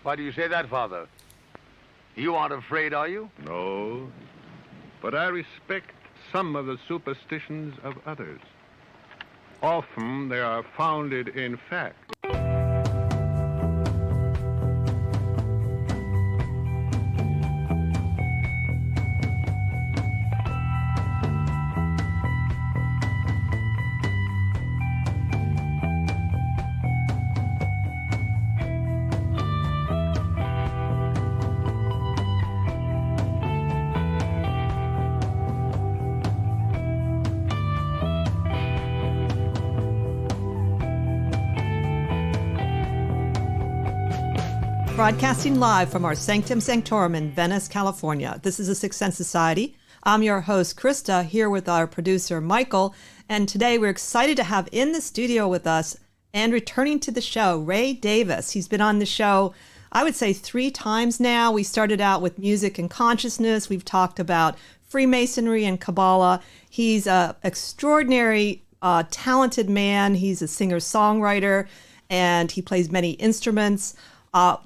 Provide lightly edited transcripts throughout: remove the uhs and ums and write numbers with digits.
Why do you say that, Father? You aren't afraid, are you? No, but I respect some of the superstitions of others. Often they are founded in fact. Broadcasting live from our Sanctum Sanctorum in Venice, California. This is the Sixth Sense Society. I'm your host, Krista, here with our producer, Michael. And today we're excited to have in the studio with us and returning to the show, Ray Davis. He's been on the show, I would say 3 times now. We started out with music and consciousness. We've talked about Freemasonry and Kabbalah. He's an extraordinary, talented man. He's a singer-songwriter, and he plays many instruments.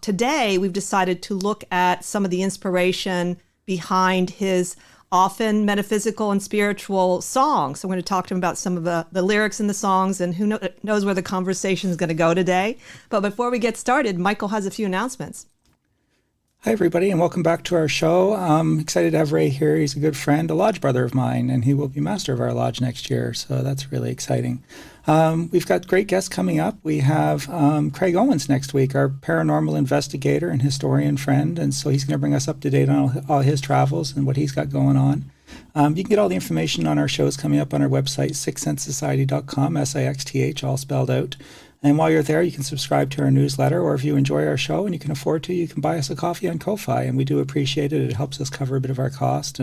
Today, we've decided to look at some of the inspiration behind his often metaphysical and spiritual songs. So we're going to talk to him about some of the lyrics in the songs, and who knows where the conversation is going to go today. But before we get started, Michael has a few announcements. Hi, everybody, and welcome back to our show. I'm excited to have Ray here. He's a good friend, a lodge brother of mine, and he will be master of our lodge next year, so that's really exciting. We've got great guests coming up. We have Craig Owens next week, our paranormal investigator and historian friend, and so he's going to bring us up to date on all his travels and what he's got going on. You can get all the information on our shows coming up on our website, sixthsensesociety.com, SIXTH, all spelled out. And while you're there, you can subscribe to our newsletter, or if you enjoy our show and you can afford to, you can buy us a coffee on Ko-Fi, and we do appreciate it. It helps us cover a bit of our cost,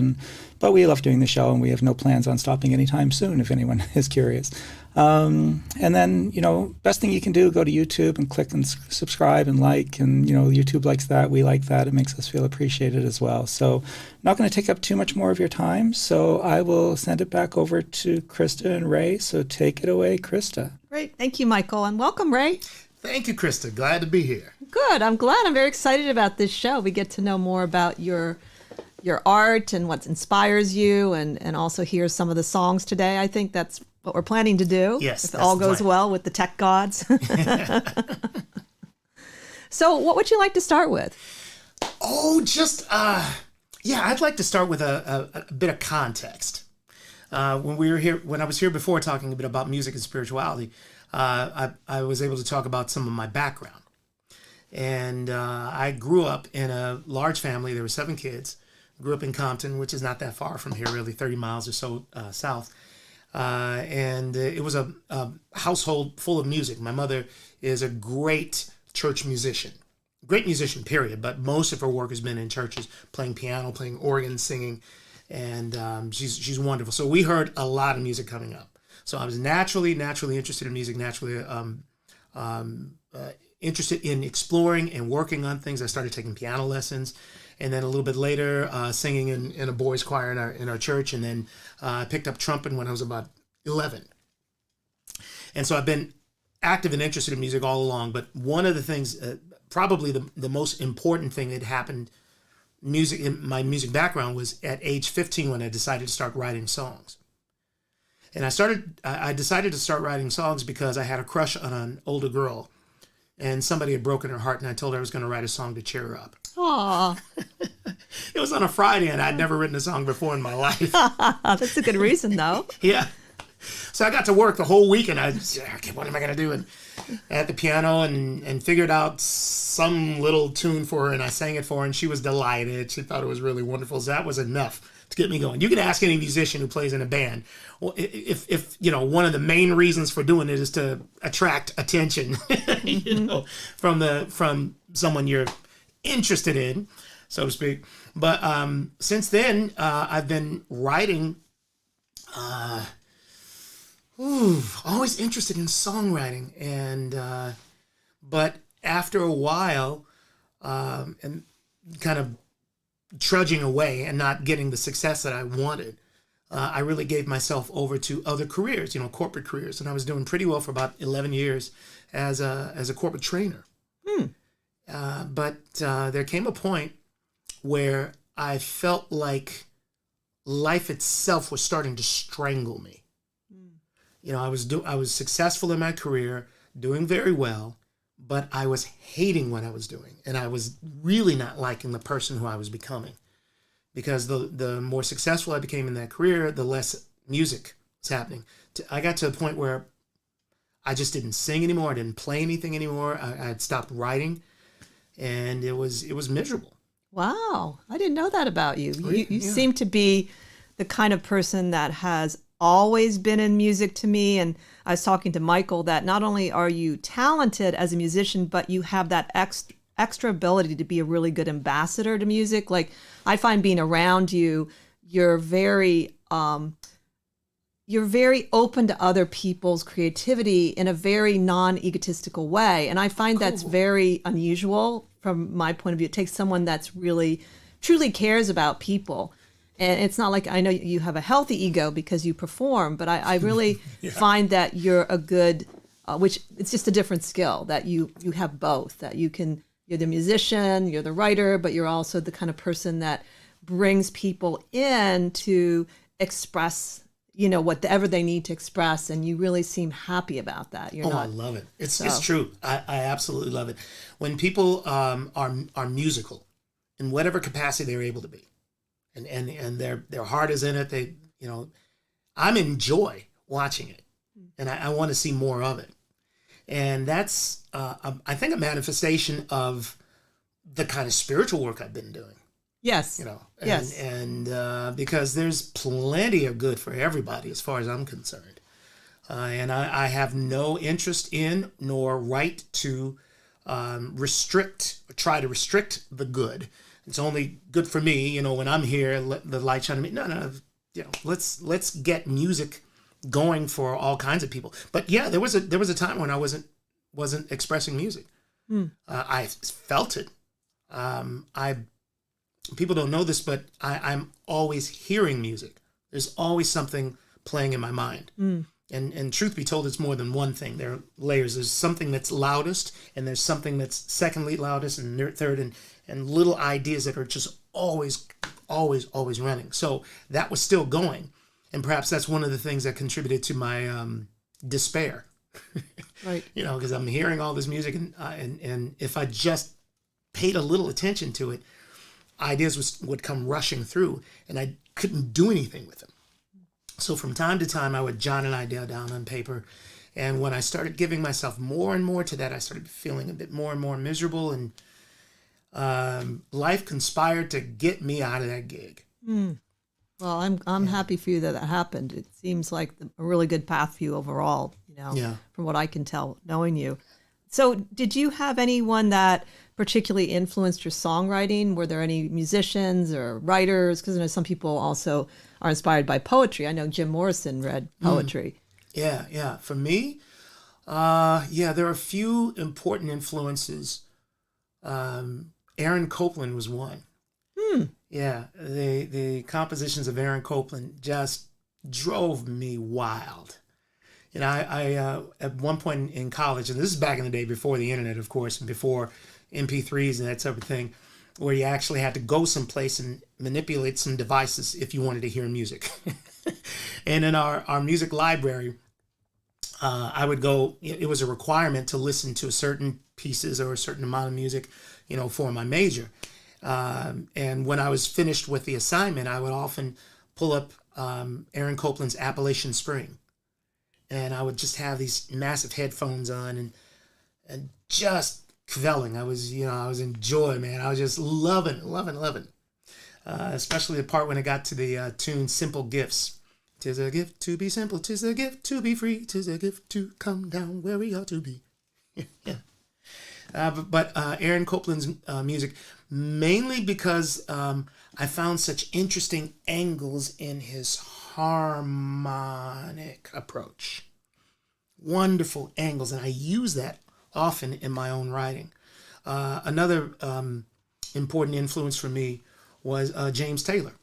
but we love doing the show, and we have no plans on stopping anytime soon, if anyone is curious. And then, best thing you can do, go to YouTube and click and subscribe and like, and, YouTube likes that. We like that. It makes us feel appreciated as well. So not going to take up too much more of your time, so I will send it back over to Krista and Ray. So take it away, Krista. Great. Thank you, Michael. And welcome, Ray. Thank you, Krista. Glad to be here. Good. I'm glad. I'm very excited about this show. We get to know more about your art and what inspires you, and also hear some of the songs today. I think that's what we're planning to do. Yes. If all goes well with the tech gods. So what would you like to start with? Oh, I'd like to start with a bit of context. When I was here before talking a bit about music and spirituality, I was able to talk about some of my background. And I grew up in a large family. There were 7 kids. Grew up in Compton, which is not that far from here, really, 30 miles or so south. And it was a household full of music. My mother is a great church musician. Great musician, period. But most of her work has been in churches, playing piano, playing organ, singing. And she's wonderful. So we heard a lot of music coming up. So I was naturally interested in music, naturally interested in exploring and working on things. I started taking piano lessons, and then a little bit later singing in a boys' choir in our church, and then I picked up trumpet when I was about 11. And so I've been active and interested in music all along. But one of the things, probably the most important thing that happened in my music background, was at age 15 when I decided to start writing songs. And I decided to start writing songs because I had a crush on an older girl, and somebody had broken her heart, and I told her I was going to write a song to cheer her up. Aww. It was on a Friday, and I'd never written a song before in my life. That's a good reason, though. Yeah. So I got to work the whole week, and I said, okay, what am I going to do? And at the piano and figured out some little tune for her, and I sang it for her, and she was delighted. She thought it was really wonderful. So that was enough to get me going. You can ask any musician who plays in a band. Well, if one of the main reasons for doing it is to attract attention, from someone you're interested in, so to speak. But since then, I've been writing. Always interested in songwriting, and but after a while, and kind of trudging away and not getting the success that I wanted, I really gave myself over to other careers, corporate careers, and I was doing pretty well for about 11 years as a corporate trainer. But there came a point where I felt like life itself was starting to strangle me. You know, I was successful in my career, doing very well, but I was hating what I was doing, and I was really not liking the person who I was becoming. Because the more successful I became in that career, the less music was happening. I got to a point where I just didn't sing anymore. I didn't play anything anymore. I had stopped writing, and it was miserable. Wow. I didn't know that about you. You Yeah. seem to be the kind of person that has always been in music to me. And I was talking to Michael that not only are you talented as a musician, but you have that extra ability to be a really good ambassador to music. Like, I find being around you, you're very open to other people's creativity in a very non-egotistical way. And I find that's very unusual from my point of view. It takes someone that's really, truly cares about people. And it's not like, I know you have a healthy ego because you perform, but I really find that you're a good, which it's just a different skill, that you have both, that you're the musician, you're the writer, but you're also the kind of person that brings people in to express, you know, whatever they need to express, and you really seem happy about that. I love it. It's true. I absolutely love it. When people are musical in whatever capacity they're able to be, and their heart is in it. They, you know, I'm enjoy watching it, and I want to see more of it. And that's I think a manifestation of the kind of spiritual work I've been doing. Yes. You know, Yes. and because there's plenty of good for everybody as far as I'm concerned. And I have no interest in nor right to try to restrict the good. It's only good for me, you know, when I'm here, let the light shine on me. No, you know, let's get music going for all kinds of people. But yeah, there was a time when I wasn't expressing music. I felt it. People don't know this, but I'm always hearing music. There's always something playing in my mind. And truth be told, it's more than one thing. There are layers. There's something that's loudest, and there's something that's secondly loudest, and third, and little ideas that are just always running. So that was still going. And perhaps that's one of the things that contributed to my despair. Right. You know, because I'm hearing all this music, and if I just paid a little attention to it, ideas would come rushing through, and I couldn't do anything with them. So from time to time, I would jot an idea down on paper. And when I started giving myself more and more to that, I started feeling a bit more and more miserable, and life conspired to get me out of that gig. Well, I'm happy for you that happened. It seems like a really good path for you overall, you know, from what I can tell, knowing you. So did you have anyone that particularly influenced your songwriting? Were there any musicians or writers? Because I know some people also are inspired by poetry. I know Jim Morrison read poetry. Yeah. For me, there are a few important influences. Aaron Copland was one. Yeah, the compositions of Aaron Copland just drove me wild. You know, I at one point in college, and this is back in the day before the internet, of course, and before MP3s and that type of thing, where you actually had to go someplace and manipulate some devices if you wanted to hear music. And in our music library, I would go, it was a requirement to listen to certain pieces or a certain amount of music, you know, for my major. And when I was finished with the assignment, I would often pull up Aaron Copland's Appalachian Spring. And I would just have these massive headphones on and just kvelling. I was in joy, man. I was just loving. Especially the part when it got to the tune Simple Gifts. 'Tis a gift to be simple, 'tis a gift to be free, 'tis a gift to come down where we ought to be. Yeah. But Aaron Copland's music, mainly because I found such interesting angles in his harmonic approach. Wonderful angles, and I use that often in my own writing. Another important influence for me was James Taylor.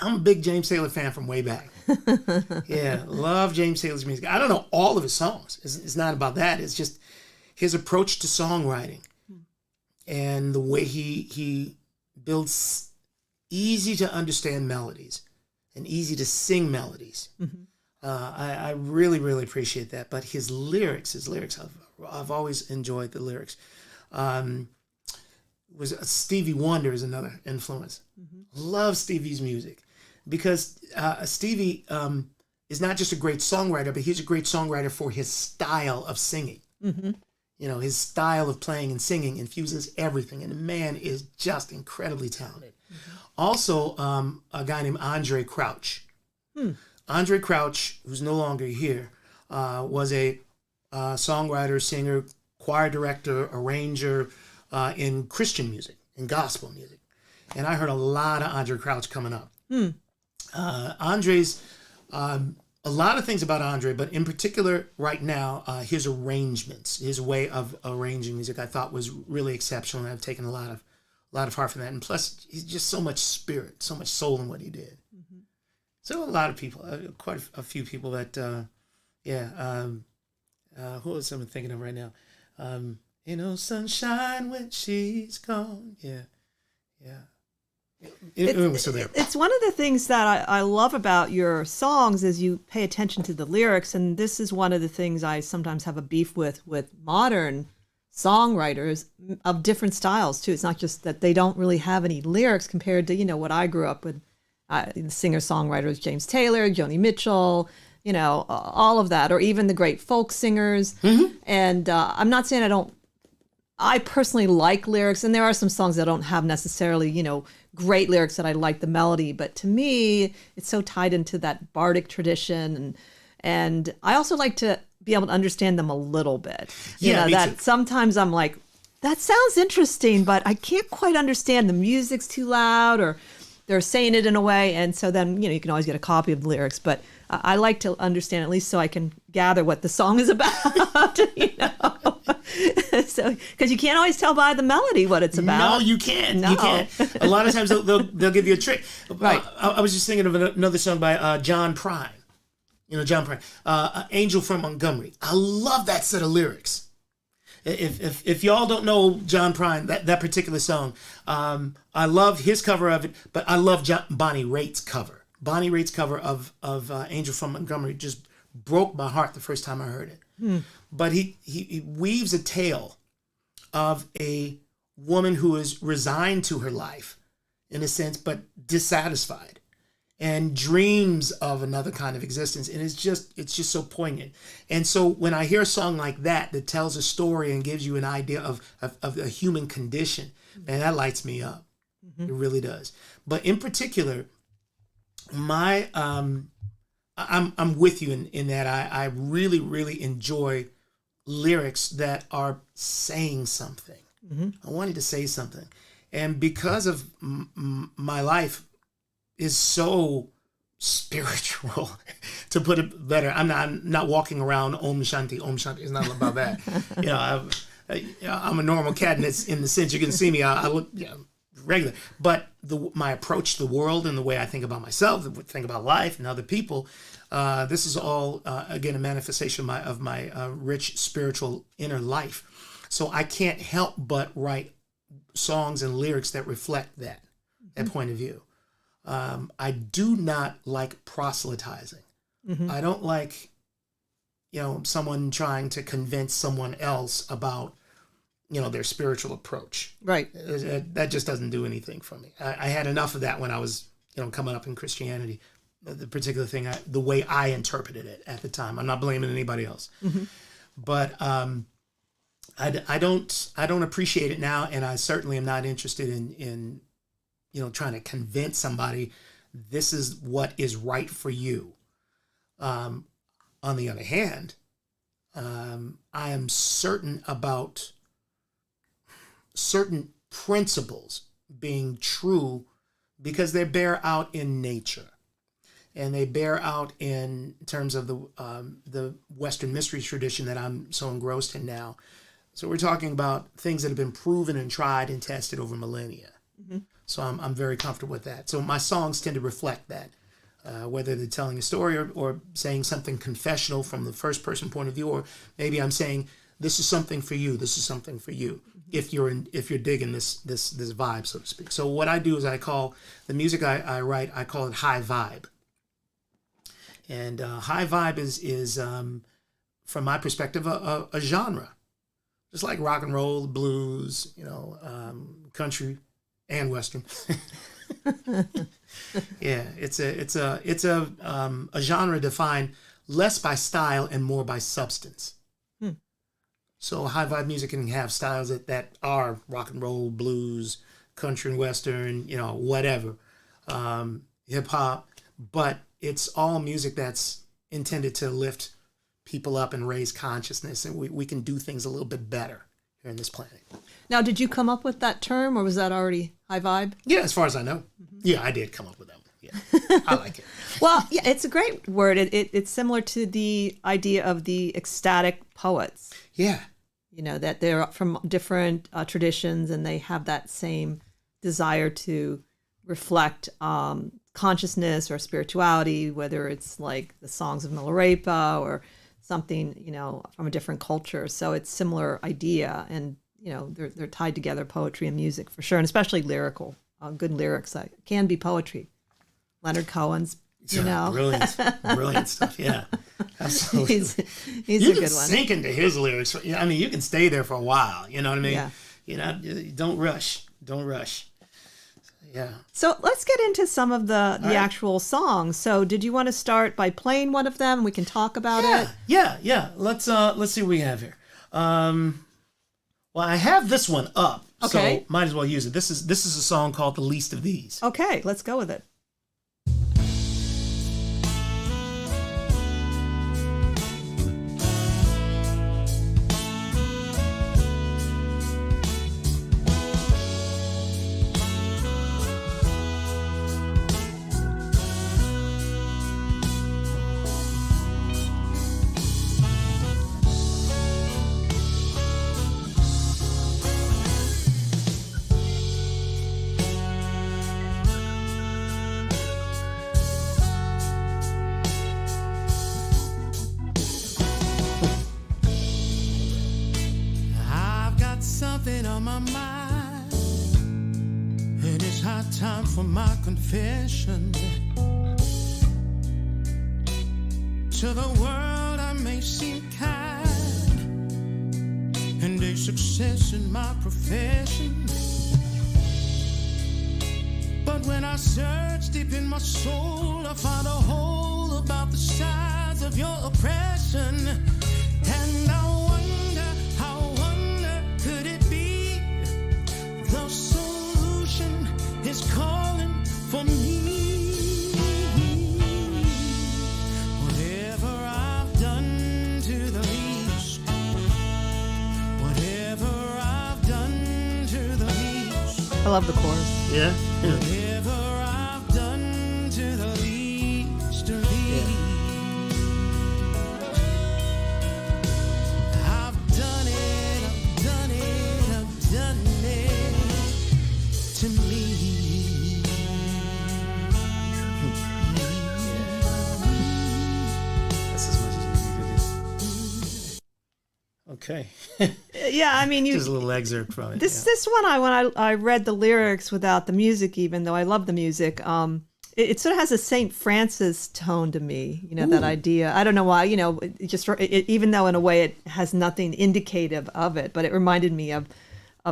I'm a big James Taylor fan from way back. Yeah, love James Taylor's music. I don't know all of his songs. It's not about that. It's just his approach to songwriting and the way he builds easy to understand melodies and easy to sing melodies. I really, really appreciate that. But his lyrics, I've always enjoyed the lyrics. Was Stevie Wonder is another influence. Love Stevie's music because Stevie is not just a great songwriter, but he's a great songwriter for his style of singing. You know, his style of playing and singing infuses everything, and the man is just incredibly talented. Also, a guy named Andre Crouch. Andre Crouch, who's no longer here, was a songwriter, singer, choir director, arranger in Christian music, in gospel music. And I heard a lot of Andre Crouch coming up. Andre's, a lot of things about Andre, but in particular right now, his arrangements, his way of arranging music, I thought was really exceptional. And I've taken a lot of heart from that. And plus, he's just so much spirit, so much soul in what he did. So a lot of people, quite a few people that, who is someone thinking of right now? Ain't no sunshine when she's gone. It's one of the things that I love about your songs is you pay attention to the lyrics, and this is one of the things I sometimes have a beef with modern songwriters of different styles too. It's not just that they don't really have any lyrics compared to, you know, what I grew up with. Singer-songwriters, James Taylor, Joni Mitchell, you know, all of that, or even the great folk singers. And I'm not saying I personally like lyrics, and there are some songs that don't have necessarily, you know, great lyrics that I like the melody, but to me, it's so tied into that bardic tradition. And I also like to be able to understand them a little bit. You know, that too. Sometimes I'm like, that sounds interesting, but I can't quite understand. The music's too loud, or they're saying it in a way, and so then, you know, you can always get a copy of the lyrics, but I like to understand at least so I can gather what the song is about, you know. So, because you can't always tell by the melody what it's about. No, you can't. No. You can't. A lot of times they'll give you a trick. Right. I was just thinking of another song by John Prine. You know, John Prine, Angel from Montgomery. I love that set of lyrics. If y'all don't know John Prine, that particular song, I love his cover of it, but I love Bonnie Raitt's cover. Bonnie Raitt's cover of Angel from Montgomery just broke my heart the first time I heard it. But he weaves a tale of a woman who is resigned to her life, in a sense, but dissatisfied, and dreams of another kind of existence. And it's just so poignant. And so when I hear a song like that tells a story and gives you an idea of a human condition, man, that lights me up. It really does. But in particular, I'm with you in that I really, really enjoy lyrics that are saying something. I wanted to say something. And because of my life is so spiritual, to put it better, I'm not walking around Om Shanti. Om Shanti is not about that. You know, I'm a normal cat in the sense you can see me. I look, you know, regular, but my approach to the world and the way I think about myself, think about life and other people, this is all again a manifestation of my rich spiritual inner life. So I can't help but write songs and lyrics that reflect that point of view. I do not like proselytizing. I don't like, you know, someone trying to convince someone else about, you know, their spiritual approach. Right. That just doesn't do anything for me. I had enough of that when I was, you know, coming up in Christianity. The particular thing, the way I interpreted it at the time. I'm not blaming anybody else. But I don't appreciate it now, and I certainly am not interested in you know, trying to convince somebody this is what is right for you. On the other hand, I am certain about certain principles being true because they bear out in nature, and they bear out in terms of the Western mystery tradition that I'm so engrossed in now. So we're talking about things that have been proven and tried and tested over millennia. So I'm very comfortable with that. So my songs tend to reflect that, whether they're telling a story or saying something confessional from the first person point of view, or maybe I'm saying this is something for you. This is something for you. If you're digging this vibe, so to speak. So what I do is I call the music I write, I call it high vibe. And high vibe is from my perspective, a genre, just like rock and roll, blues, country, and western. Yeah, it's a genre defined less by style and more by substance. So high vibe music can have styles that are rock and roll, blues, country and western, whatever, hip hop, but it's all music that's intended to lift people up and raise consciousness, and we can do things a little bit better here on this planet. Now, did you come up with that term, or was that already high vibe? Yeah, as far as I know. Yeah, I did come up with that one. Yeah, I like it. Well, yeah, it's a great word. It's similar to the idea of the ecstatic poets. Yeah. That they're from different traditions, and they have that same desire to reflect consciousness or spirituality, whether it's like the songs of Milarepa or something, from a different culture. So it's similar idea, and they're tied together, poetry and music for sure, and especially lyrical, good lyrics can be poetry. Leonard Cohen's, brilliant stuff. Yeah, absolutely. He's you a can good one. sink into his lyrics. I mean, you can stay there for a while. You know what I mean? Yeah. Don't rush. Don't rush. Yeah. So let's get into some of the actual songs. So did you want to start by playing one of them? We can talk about it. Yeah. Let's see what we have here. Well, I have this one up, okay. So might as well use it. This is a song called "The Least of These." Okay, let's go with it. Something on my mind, and it's high time for my confession. To the world I may seem kind and a success in my profession, but when I search deep in my soul, I find a hole about the size of your oppression. And I could it be the solution is calling for me? Whatever I've done to the least, whatever I've done to the least. I love the chorus. Yeah. Whatever I've done to the least of these. Yeah. To me. That's as much as we need to do. Okay. Yeah, I mean, just a little excerpt from it. This one, when I read the lyrics without the music, even though I love the music, it sort of has a St. Francis tone to me. That idea. I don't know why. Even though in a way it has nothing indicative of it, but it reminded me of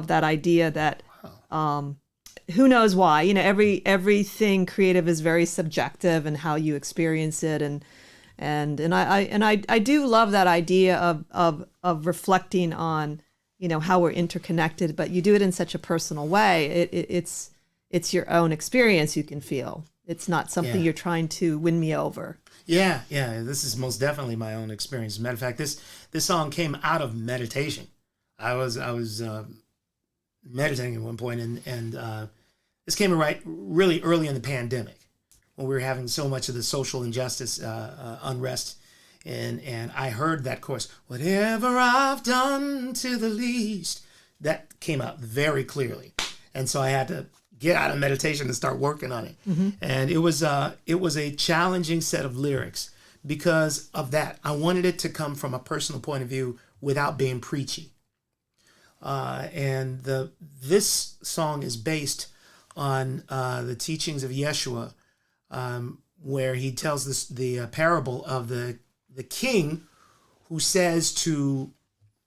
that idea that. Who knows why? Everything creative is very subjective and how you experience it, and I do love that idea of reflecting on how we're interconnected, but you do it in such a personal way. It's your own experience you can feel. It's not something you're trying to win me over. Yeah. This is most definitely my own experience. As a matter of fact, this song came out of meditation. I was meditating at one point, and this came really early in the pandemic when we were having so much of the social injustice, unrest, and I heard that chorus, whatever I've done to the least, that came out very clearly, and so I had to get out of meditation and start working on it, and it was a challenging set of lyrics because of that. I wanted it to come from a personal point of view without being preachy. And this song is based on the teachings of Yeshua, where he tells the parable of the king who says to,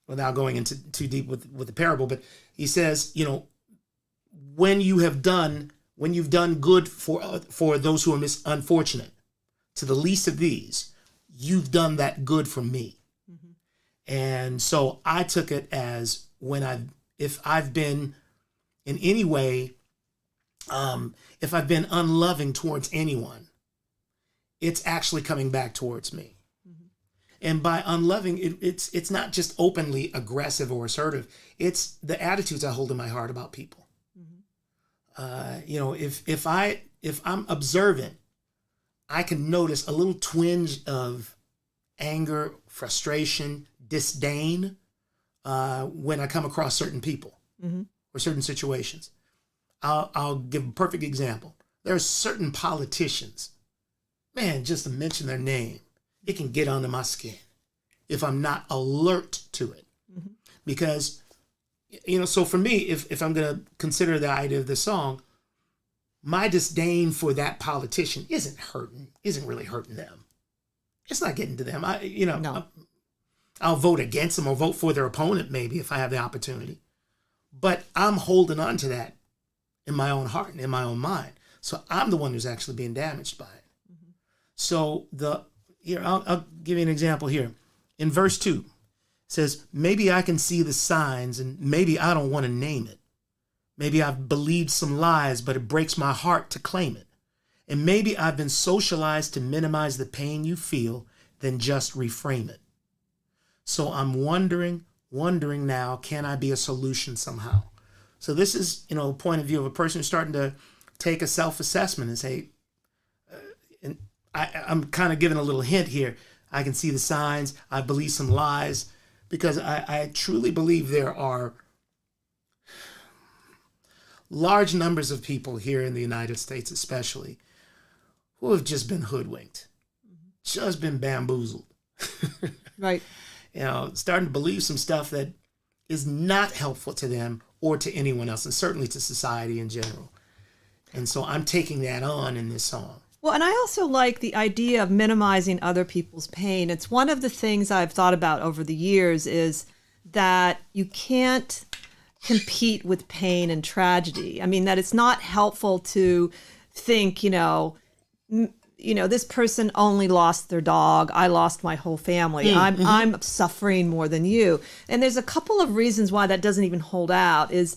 without going into too deep with the parable, but he says, when you've done good for those who are unfortunate, to the least of these, you've done that good for me. Mm-hmm. And so I took it as if I've been in any way, if I've been unloving towards anyone, it's actually coming back towards me. Mm-hmm. And by unloving, it's not just openly aggressive or assertive. It's the attitudes I hold in my heart about people. Mm-hmm. If I'm observant, I can notice a little twinge of anger, frustration, disdain when I come across certain people mm-hmm. or certain situations. I'll give a perfect example. There are certain politicians, man, just to mention their name, it can get under my skin if I'm not alert to it. Mm-hmm. Because, so for me, if I'm going to consider the idea of the song, my disdain for that politician isn't really hurting them. It's not getting to them. No. I'll vote against them or vote for their opponent maybe if I have the opportunity. But I'm holding on to that in my own heart and in my own mind. So I'm the one who's actually being damaged by it. Mm-hmm. So I'll give you an example here. In verse 2, it says, maybe I can see the signs and maybe I don't want to name it. Maybe I've believed some lies, but it breaks my heart to claim it. And maybe I've been socialized to minimize the pain you feel, then just reframe it. So I'm wondering now, can I be a solution somehow? So this is, a point of view of a person who's starting to take a self-assessment and say, and I'm kind of giving a little hint here. I can see the signs. I believe some lies because I truly believe there are large numbers of people here in the United States, especially, who have just been hoodwinked, just been bamboozled. Right. Starting to believe some stuff that is not helpful to them or to anyone else, and certainly to society in general. And so I'm taking that on in this song. Well, and I also like the idea of minimizing other people's pain. It's one of the things I've thought about over the years is that you can't compete with pain and tragedy. I mean, that it's not helpful to think, this person only lost their dog. I lost my whole family. I'm suffering more than you. And there's a couple of reasons why that doesn't even hold out is,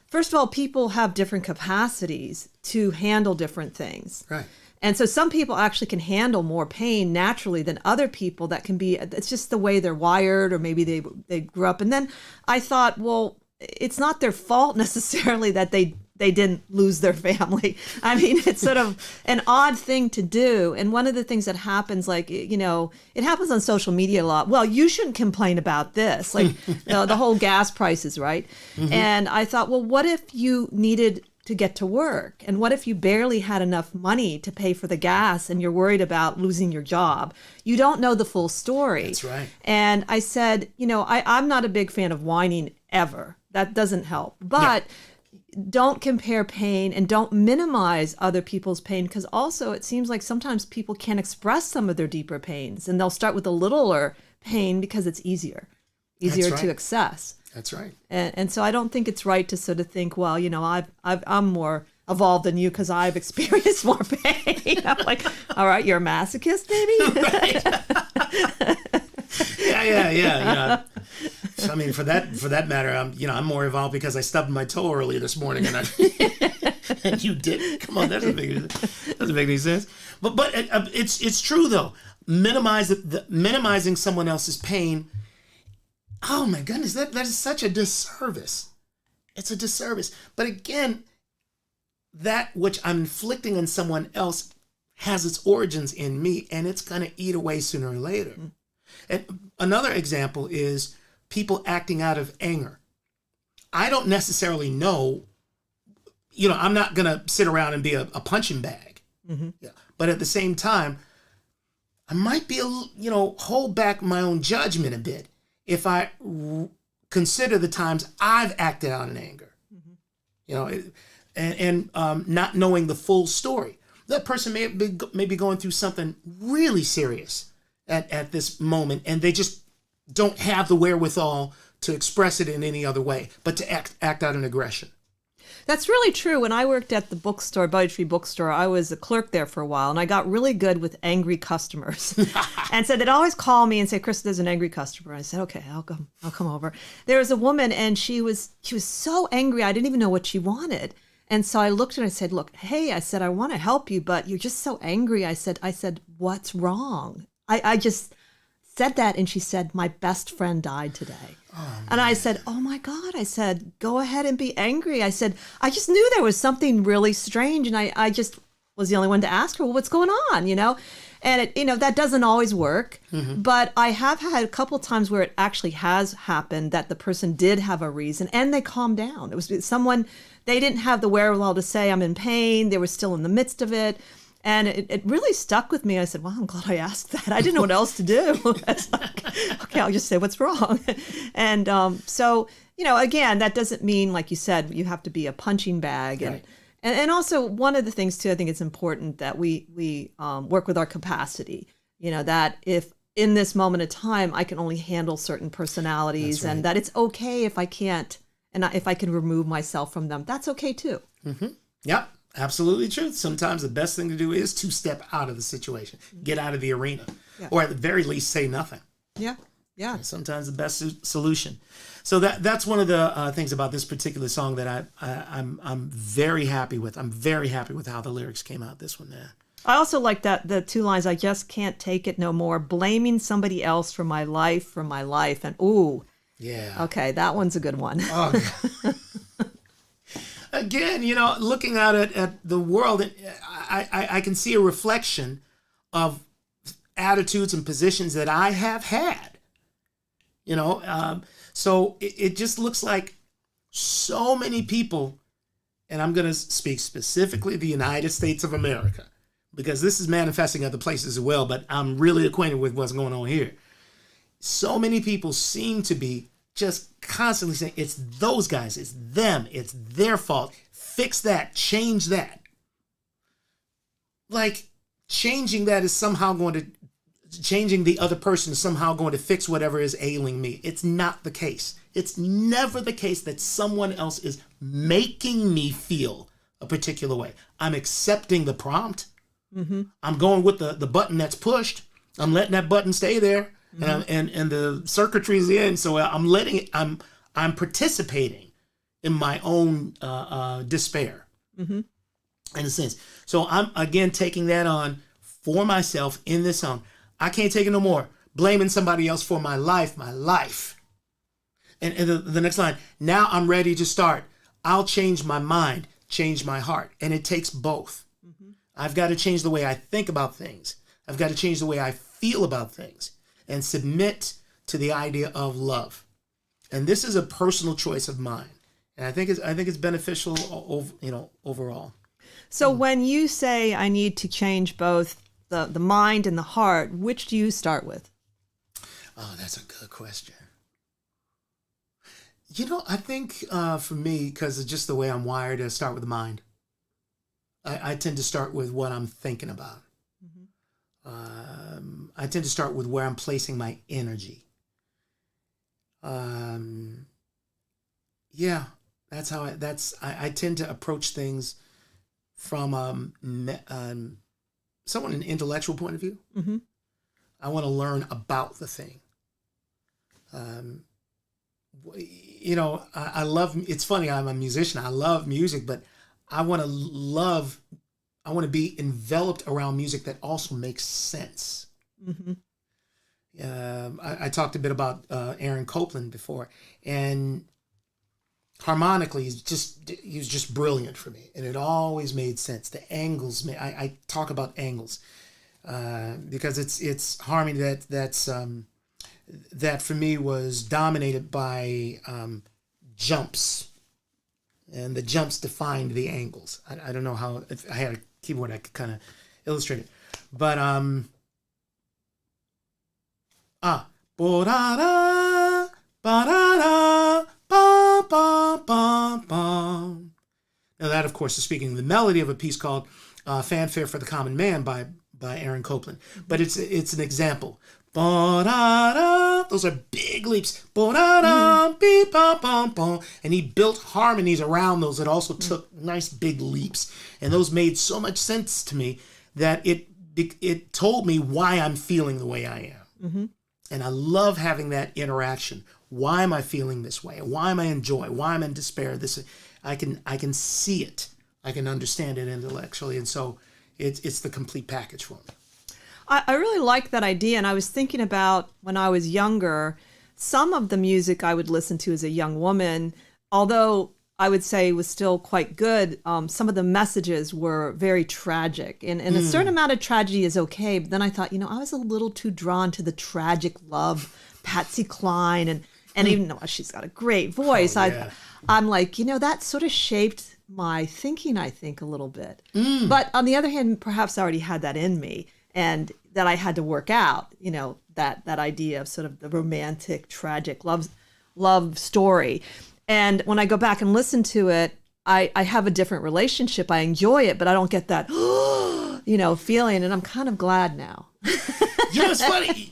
first of all, people have different capacities to handle different things. Right. And so some people actually can handle more pain naturally than other people. That can be, it's just the way they're wired, or maybe they grew up. And then I thought, well, it's not their fault necessarily that they didn't lose their family. I mean, it's sort of an odd thing to do. And one of the things that happens, it happens on social media a lot. Well, you shouldn't complain about this, the whole gas prices, right? Mm-hmm. And I thought, well, what if you needed to get to work? And what if you barely had enough money to pay for the gas and you're worried about losing your job? You don't know the full story. That's right. And I said, I'm not a big fan of whining ever. That doesn't help. But don't compare pain and don't minimize other people's pain, because also it seems like sometimes people can't express some of their deeper pains, and they'll start with a littler pain because it's easier to access. That's right. And so I don't think it's right to sort of think, well, I'm more evolved than you because I've experienced more pain. I'm like, all right, you're a masochist, maybe? Yeah. So, I mean, for that matter, I'm more evolved because I stubbed my toe earlier this morning, and you didn't. Come on, that doesn't make any sense. But it's true though. Minimizing someone else's pain. Oh my goodness, that is such a disservice. It's a disservice. But again, that which I'm inflicting on someone else has its origins in me, and it's going to eat away sooner or later. Mm. And another example is people acting out of anger. I don't necessarily know, I'm not going to sit around and be a punching bag. Mm-hmm. Yeah. But at the same time, I might be, hold back my own judgment a bit if I consider the times I've acted out in anger, you know, and not knowing the full story. That person may be going through something really serious at this moment, and they just don't have the wherewithal to express it in any other way, but to act out in aggression. That's really true. When I worked at the bookstore, Poetry Bookstore, I was a clerk there for a while, and I got really good with angry customers. And so they'd always call me and say, "Chris, there's an angry customer." I said, "Okay, I'll come over." There was a woman, and she was so angry, I didn't even know what she wanted. And so I looked at her and I said, "Look, hey," I said, "I want to help you, but you're just so angry." I said, "What's wrong?" I just said that, and she said, "My best friend died today." And I said, "Oh my God." I said, "Go ahead and be angry." I said, "I just knew there was something really strange." And I just was the only one to ask her, "Well, what's going on?" You know? And it, that doesn't always work, but I have had a couple times where it actually has happened that the person did have a reason and they calmed down. It was someone, they didn't have the wherewithal to say, "I'm in pain." They were still in the midst of it. And it really stuck with me. I said, "Well, I'm glad I asked that. I didn't know what else to do." It's like, okay, I'll just say what's wrong. And so, again, that doesn't mean, like you said, you have to be a punching bag. Right. And also one of the things, too, I think it's important that we work with our capacity, that if in this moment of time, I can only handle certain personalities, and that it's okay if I can't, and if I can remove myself from them, that's okay, too. Yep. Absolutely true. Sometimes the best thing to do is to step out of the situation, get out of the arena, or at the very least say nothing. Yeah. Sometimes the best solution. So that's one of the things about this particular song that I'm very happy with. I'm very happy with how the lyrics came out. This one, yeah. I also like that the two lines, "I just can't take it no more, blaming somebody else for my life, and ooh, yeah, okay, that one's a good one." Oh, again, looking out at the world, I can see a reflection of attitudes and positions that I have had. So it just looks like so many people, and I'm going to speak specifically the United States of America, because this is manifesting other places as well, but I'm really acquainted with what's going on here. So many people seem to be just constantly saying, "It's those guys, it's them, it's their fault. Fix that, change that." Like changing that is somehow going to, changing the other person is somehow going to fix whatever is ailing me. It's not the case. It's never the case that someone else is making me feel a particular way. I'm accepting the prompt. I'm going with the button that's pushed. I'm letting that button stay there. And the circuitry is in, so I'm letting it. I'm participating in my own despair, in a sense. So I'm again taking that on for myself in this song. I can't take it no more. Blaming somebody else for my life. And the next line. "Now I'm ready to start. I'll change my mind, change my heart." And it takes both. I've got to change the way I think about things. I've got to change the way I feel about things, and submit to the idea of love. And this is a personal choice of mine, and I think it's beneficial, overall. So when you say I need to change both the mind and the heart, which do you start with? Oh, that's a good question. I think for me, because it's just the way I'm wired, I start with the mind. I tend to start with what I'm thinking about. I tend to start with where I'm placing my energy. That's how I tend to approach things from somewhat an intellectual point of view. I want to learn about the thing. I love, it's funny, I'm a musician. I love music, but I want to be enveloped around music that also makes sense. I talked a bit about Aaron Copland before, and harmonically, he was just brilliant for me, and it always made sense. The angles, I talk about angles because it's harmony that for me was dominated by jumps, and the jumps defined the angles. I don't know how, if I had a keyboard I could kind of illustrate it, but bo-da-da, Ba-da-da, ba-ba-ba-bum. Now that, of course, is speaking the melody of a piece called Fanfare for the Common Man by Aaron Copland. But it's an example. Ba-da-da. Those are big leaps. Ba-da-da, beep-bum-bum-bum. And he built harmonies around those that also took nice big leaps. And those made so much sense to me that it told me why I'm feeling the way I am. Mm-hmm. And I love having that interaction. Why am I feeling this way? Why am I in joy? Why am I in despair? I can see it. I can understand it intellectually. And so it's the complete package for me. I really like that idea. And I was thinking about when I was younger, some of the music I would listen to as a young woman, although I would say was still quite good, some of the messages were very tragic. And a certain amount of tragedy is okay. But then I thought, I was a little too drawn to the tragic love, Patsy Cline. And even though she's got a great voice, I'm like, that sort of shaped my thinking, I think, a little bit. But on the other hand, perhaps I already had that in me. And that I had to work out, that idea of sort of the romantic, tragic love story. And when I go back and listen to it, I have a different relationship. I enjoy it, but I don't get that, feeling. And I'm kind of glad now. It's funny.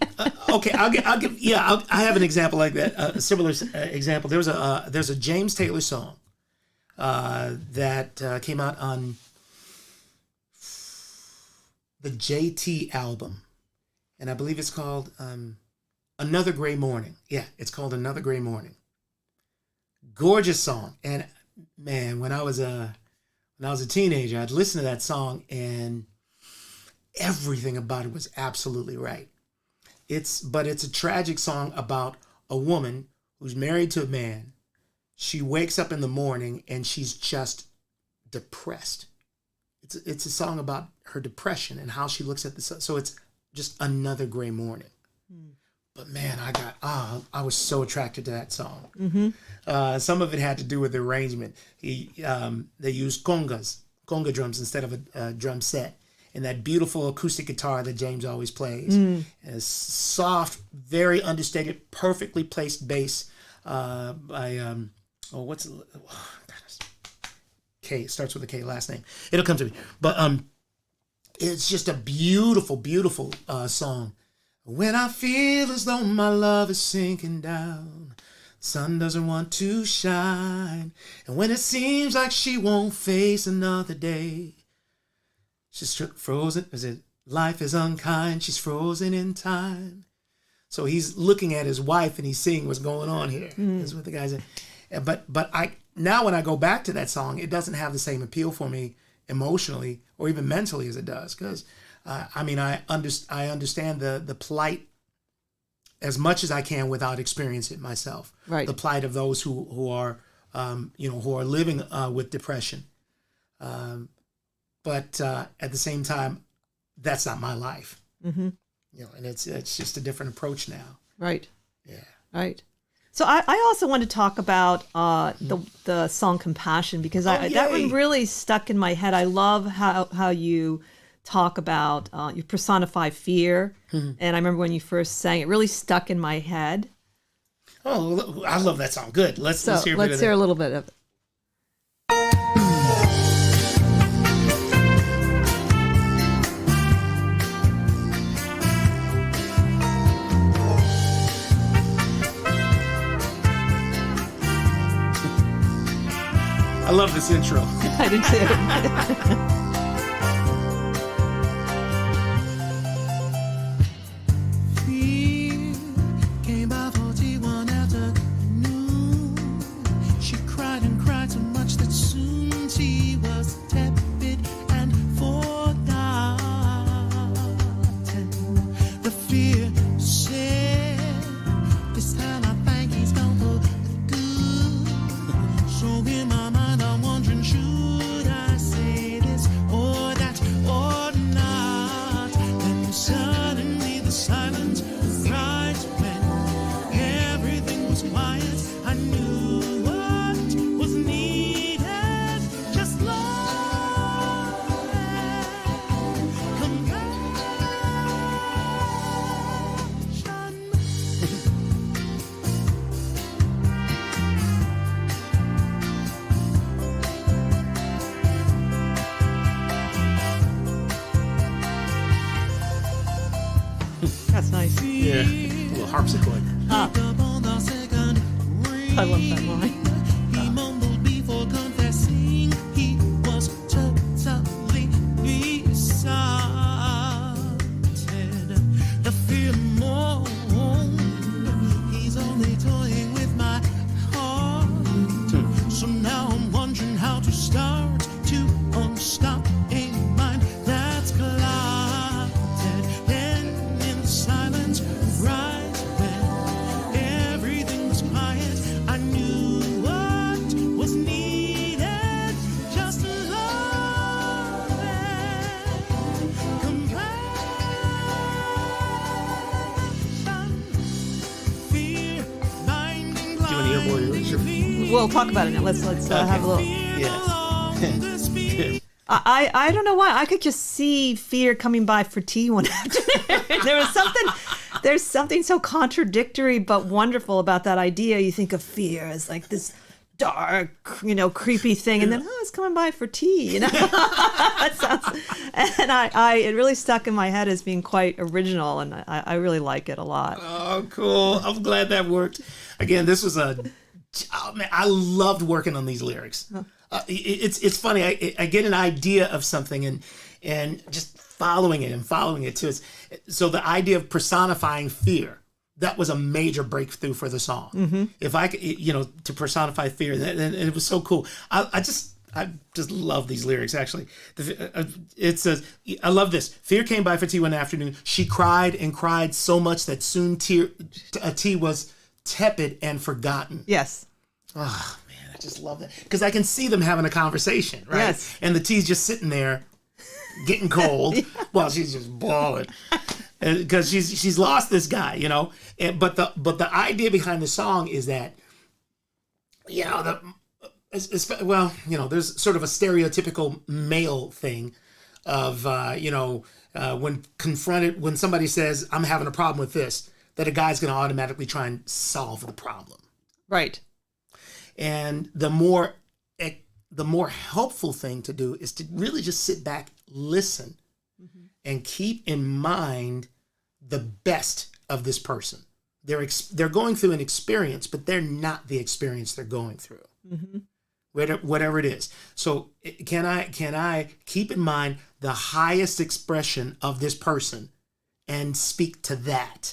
Okay, I'll give. Yeah, I have an example like that. A similar example. There's a James Taylor song that came out on the JT album, and I believe it's called Another Gray Morning. Yeah, it's called Another Gray Morning. Gorgeous song. And man, when I was a teenager, I'd listen to that song and everything about it was absolutely right. But it's a tragic song about a woman who's married to a man. She wakes up in the morning and she's just depressed. It's a song about her depression and how she looks at the sun. So it's just another gray morning. But man, I was so attracted to that song. Mm-hmm. Some of it had to do with the arrangement. They used conga drums instead of a drum set. And that beautiful acoustic guitar that James always plays. And a soft, very understated, perfectly placed bass by, K, it starts with a K, last name. It'll come to me. But it's just a beautiful, beautiful song. When I feel as though my love is sinking down, sun doesn't want to shine, and when it seems like she won't face another day, she's frozen. Life is unkind. She's frozen in time. So he's looking at his wife and he's seeing what's going on here. That's what the guy said. But now when I go back to that song, it doesn't have the same appeal for me emotionally or even mentally as it does. Because I understand the plight as much as I can without experiencing it myself. Right. The plight of those who are living with depression. But at the same time, that's not my life. Mm-hmm. And it's just a different approach now. Right. Yeah. Right. So I also want to talk about the song "Compassion" because that one really stuck in my head. I love how you talk about you personify fear, and I remember when you first sang it, really stuck in my head. Oh, I love that song. Good. Let's hear a little bit of it. I love this intro. I do too. harpsichord. I love that line. He mumbled before confessing he was totally besotted. The fear more, he's only toying with my heart. So now I'm wondering how to start to unstop a mind that's clouded. Then in the silence, right when everything was quiet, I knew what was needed. Just love and compassion. Fear binding Do you want to hear more? We'll talk about it now. Let's have a little. Yes. I don't know why. I could just see fear coming by for tea one afternoon. There's something so contradictory but wonderful about that idea. You think of fear as like this dark, creepy thing, and then it's coming by for tea. That sounds, and it really stuck in my head as being quite original, and I really like it a lot. Oh, cool. I'm glad that worked. Again, this was I loved working on these lyrics. It's funny. I get an idea of something and just following it too. So the idea of personifying fear, that was a major breakthrough for the song. Mm-hmm. If I could, to personify fear, and it was so cool. I just love these lyrics. Actually, it says, I love this. Fear came by for tea one afternoon. She cried and cried so much that soon tea was tepid and forgotten. Yes. Oh man, I just love that because I can see them having a conversation, right? Yes. And the tea's just sitting there, getting cold, while she's just bawling because she's lost this guy, But the idea behind the song is that, there's sort of a stereotypical male thing of when somebody says I'm having a problem with this, that a guy's going to automatically try and solve the problem. Right. And the more helpful thing to do is to really just sit back, listen, and keep in mind the best of this person. They're going through an experience, but they're not the experience they're going through. Mm-hmm. Whatever it is. So can I keep in mind the highest expression of this person and speak to that?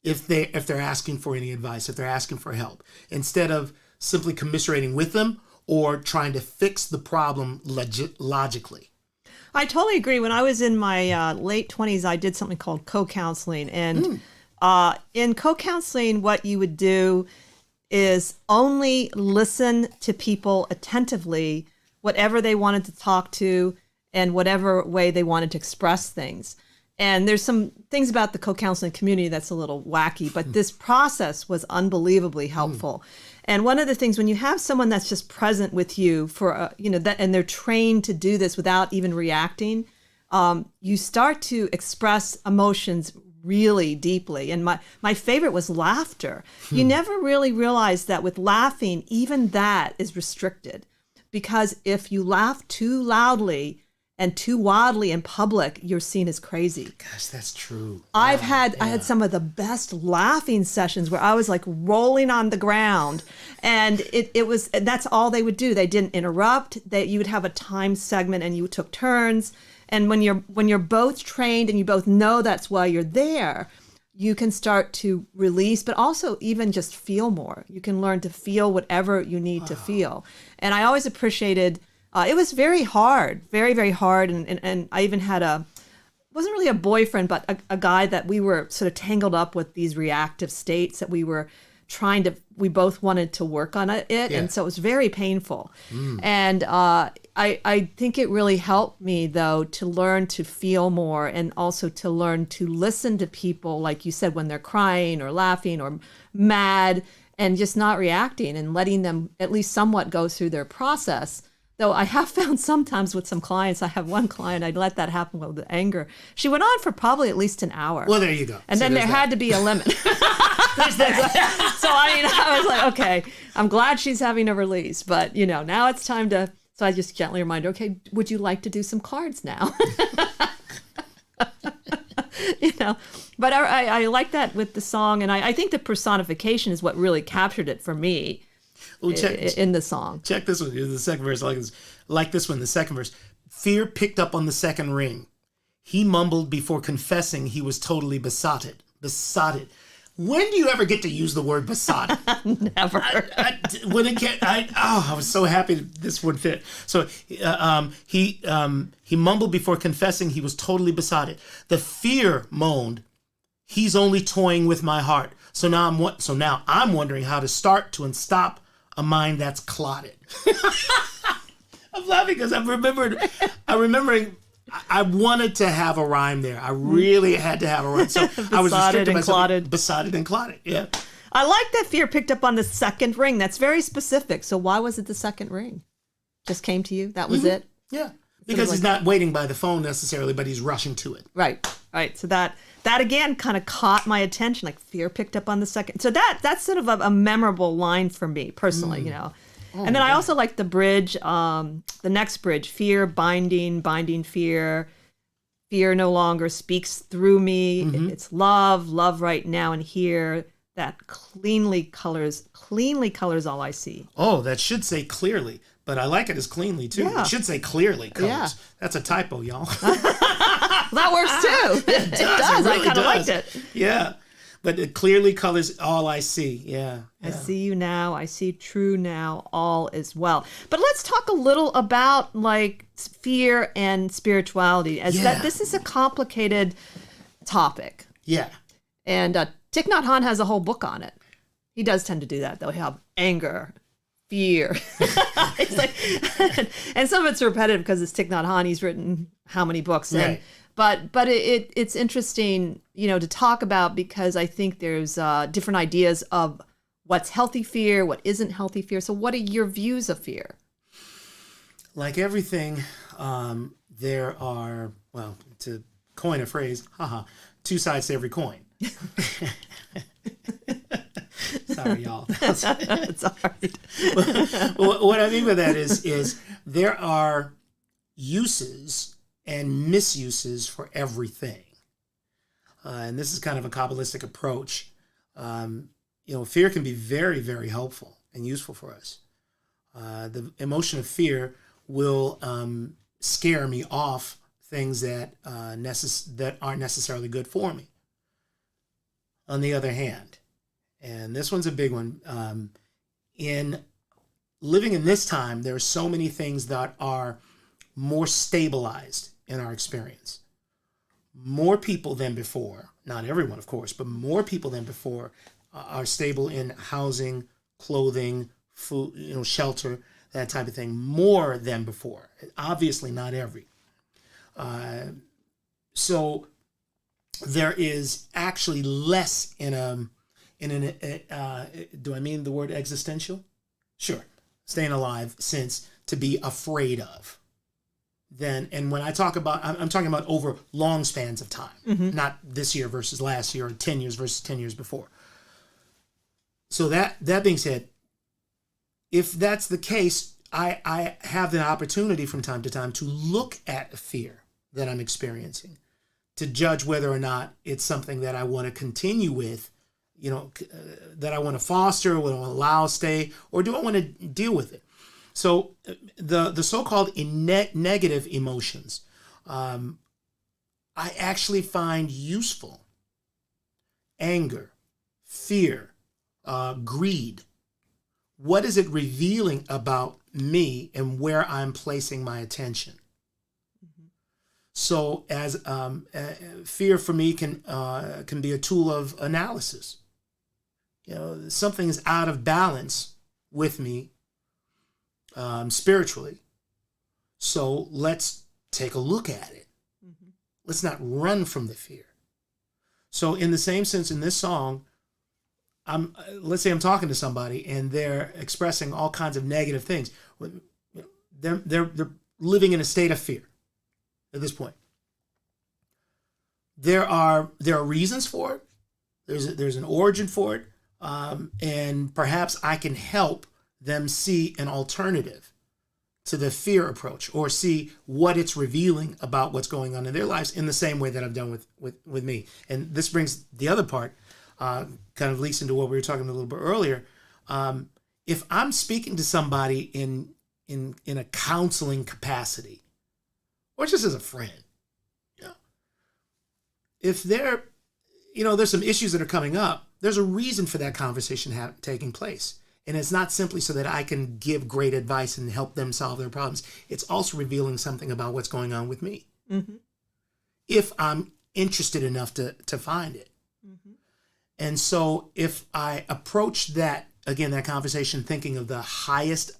If they're asking for any advice, if they're asking for help, instead of simply commiserating with them or trying to fix the problem logically. I totally agree. When I was in my late 20s, I did something called co-counseling. And in co-counseling, what you would do is only listen to people attentively, whatever they wanted to talk to and whatever way they wanted to express things. And there's some things about the co-counseling community that's a little wacky, but this process was unbelievably helpful. And one of the things, when you have someone that's just present with you for, and they're trained to do this without even reacting, you start to express emotions really deeply. And my favorite was laughter. You never really realize that with laughing, even that is restricted. Because if you laugh too loudly and too wildly in public, you're seen as crazy. Gosh, that's true. I had some of the best laughing sessions where I was like rolling on the ground, and that's all they would do. They didn't interrupt. You would have a time segment and you took turns. And when you're both trained and you both know that's why you're there, you can start to release, but also even just feel more. You can learn to feel whatever you need to feel. And I always appreciated. It was very hard, very, very hard. And I even had wasn't really a boyfriend, but a guy that we were sort of tangled up with these reactive states that we were we both wanted to work on it. Yeah. And so it was very painful. And I think it really helped me, though, to learn to feel more and also to learn to listen to people, like you said, when they're crying or laughing or mad, and just not reacting and letting them at least somewhat go through their process. Though I have found sometimes with some clients, I have one client, I'd let that happen with the anger. She went on for probably at least an hour. Well, there you go. And then there had to be a limit. So I was like, okay, I'm glad she's having a release, but now it's time to, so I just gently remind her, okay, would you like to do some cards now? But I like that with the song, and I think the personification is what really captured it for me. In the song. Check this one. The second verse, like this one, the second verse. Fear picked up on the second ring. He mumbled before confessing he was totally besotted. Besotted. When do you ever get to use the word besotted? Never. I was so happy this would fit. So he mumbled before confessing he was totally besotted. The fear moaned, he's only toying with my heart. So now I'm wondering how to start to and stop a mind that's clotted. I'm laughing because I'm remembering I wanted to have a rhyme there. I really had to have a rhyme. So I was restricted and clotted. Besotted and clotted. Yeah. I like that fear picked up on the second ring. That's very specific. So why was it the second ring? Just came to you? That was it? Yeah. Because he's not waiting by the phone necessarily, but he's rushing to it. Right. So that again kind of caught my attention. Like fear picked up on the second. So that's sort of a memorable line for me personally, And then I also like the bridge, the next bridge, fear, binding fear. Fear no longer speaks through me. It's love right now and here. That cleanly colors all I see. Oh, that should say clearly, but I like it as cleanly too. Yeah. It should say clearly colors. Yeah. That's a typo, y'all. That works too. It does. Really I kind of liked it. Yeah. But it clearly colors all I see. Yeah. I see you now. I see true now. All is well. But let's talk a little about like fear and spirituality, as that this is a complicated topic. Yeah. And Thich Nhat Hanh has a whole book on it. He does tend to do that, though. He'll have anger, fear. It's like, and some of it's repetitive because it's Thich Nhat Hanh. He's written how many books? Right. But it's interesting, to talk about because I think there's different ideas of what's healthy fear, what isn't healthy fear. So what are your views of fear? Like everything, there are, well, to coin a phrase, two sides to every coin. Sorry, y'all. It's all right. What I mean by that is there are uses and misuses for everything. And this is kind of a Kabbalistic approach. Fear can be very, very helpful and useful for us. The emotion of fear will scare me off things that aren't necessarily good for me. On the other hand, and this one's a big one, in living in this time, there are so many things that are more stabilized in our experience. More people than before, not everyone, of course, but more people than before are stable in housing, clothing, food, shelter, that type of thing, more than before. Obviously, not every. So there is actually less do I mean the word existential? Sure. Staying alive sense to be afraid of. And when I talk about, I'm talking about over long spans of time, not this year versus last year or 10 years versus 10 years before. So that being said, if that's the case, I have the opportunity from time to time to look at a fear that I'm experiencing, to judge whether or not it's something that I want to continue with, that I want to foster, what I want to allow stay, or do I want to deal with it? So the so-called negative emotions, I actually find useful. Anger, fear, greed. What is it revealing about me and where I'm placing my attention? So as fear for me can be a tool of analysis. Something's out of balance with me spiritually. So let's take a look at it. Let's not run from the fear. So in the same sense, in this song, let's say I'm talking to somebody and they're expressing all kinds of negative things. They're living in a state of fear at this point. There are reasons for it. There's an origin for it, and perhaps I can help them see an alternative to the fear approach, or see what it's revealing about what's going on in their lives in the same way that I've done with me. And this brings the other part, kind of leads into what we were talking a little bit earlier. If I'm speaking to somebody in a counseling capacity, or just as a friend, if they're, there's some issues that are coming up, there's a reason for that conversation taking place. And it's not simply so that I can give great advice and help them solve their problems. It's also revealing something about what's going on with me. Mm-hmm. If I'm interested enough to find it. Mm-hmm. And so if I approach that conversation thinking of the highest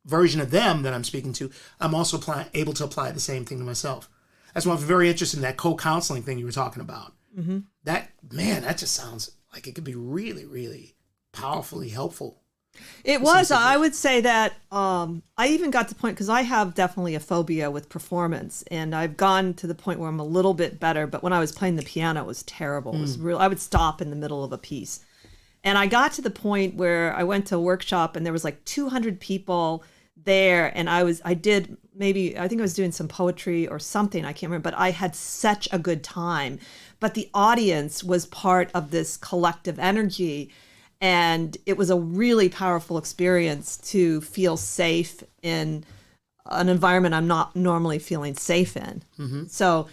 version of them that I'm speaking to, I'm also able to apply the same thing to myself. That's why I'm very interested in that co-counseling thing you were talking about. Mm-hmm. That just sounds like it could be really, really powerfully helpful. It was. I would say that I even got to the point, because I have definitely a phobia with performance, and I've gone to the point where I'm a little bit better. But when I was playing the piano, it was terrible. It was real. I would stop in the middle of a piece, and I got to the point where I went to a workshop, and there was like 200 people there, and I think I was doing some poetry or something, I can't remember, but I had such a good time. But the audience was part of this collective energy. And it was a really powerful experience to feel safe in an environment I'm not normally feeling safe in. Mm-hmm. So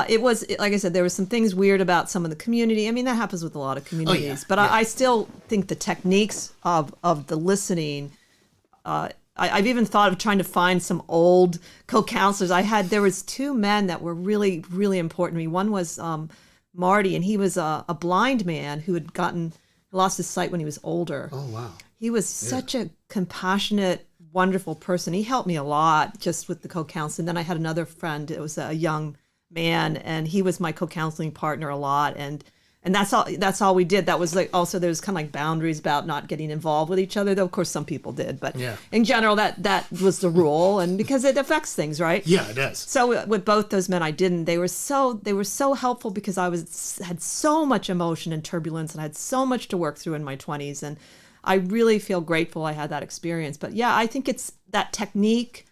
it was, like I said, there was some things weird about some of the community. I mean, that happens with a lot of communities. Oh, yeah. But yeah. I still think the techniques of the listening, I've even thought of trying to find some old co-counselors. There was two men that were really, really important to me. One was Marty, and he was a blind man who had lost his sight when he was older. Oh, wow. He was such a compassionate, wonderful person. He helped me a lot just with the co-counseling. Then I had another friend. It was a young man, and he was my co-counseling partner a lot. And that's all we did. That was like, also there was kind of like boundaries about not getting involved with each other, though of course some people did, but in general that was the rule, and because it affects things, right? Yeah, it does. So with both those men I didn't. They were so helpful, because I had so much emotion and turbulence, and I had so much to work through in my 20s, and I really feel grateful I had that experience. But yeah, I think it's that technique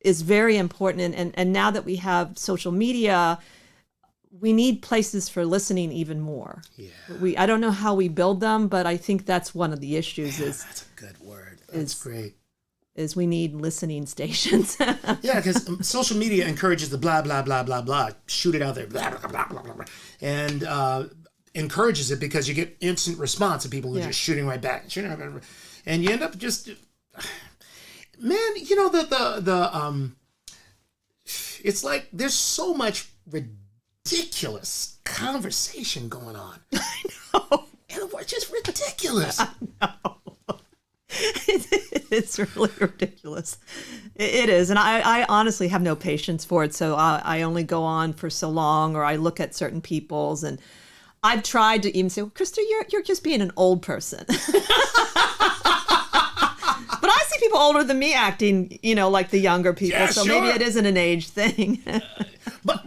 is very important, and now that we have social media, we need places for listening even more. Yeah. I don't know how we build them, but I think that's one of the issues. That's a good word. That's great. Is we need listening stations. Yeah, because social media encourages the blah, blah, blah, blah, blah. Shoot it out there, blah, blah, blah, blah, blah. And encourages it because you get instant response, and people are just shooting right back. And you end up just... Man, it's like there's so much ridiculous conversation going on. I know. And we're just ridiculous. I know. It's really ridiculous. It is. And I honestly have no patience for it. So I only go on for so long, or I look at certain people's, and I've tried to even say, well, Krista, you're just being an old person. But I see people older than me acting, like the younger people. Yeah, so maybe it isn't an age thing. But,